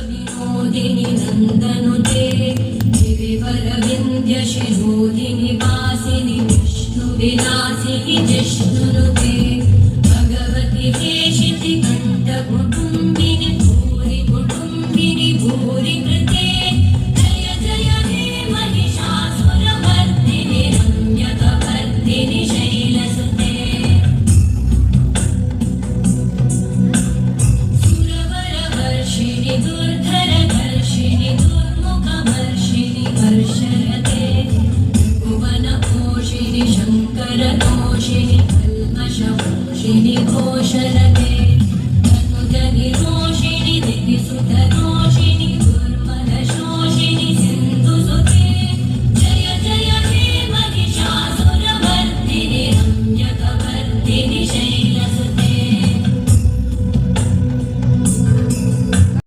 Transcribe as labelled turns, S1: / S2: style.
S1: विनोदिनि नन्दनुते गिरिवरविन्द्यशिरोधिनि वासिनि विष्णुविलासिनि जिष्णुनुते भगवति हेशिति कण्ठकुटुम्बिनि भूरि कुटुम्बिनि भूरि कृते जय जय हे महिषासुरमर्दिनि रम्यकवर्दिनि शैलसुते सुरवरवर्षिणि दुर्धरधर्षिणि दुर्मुखवर्षिणि वर्षणि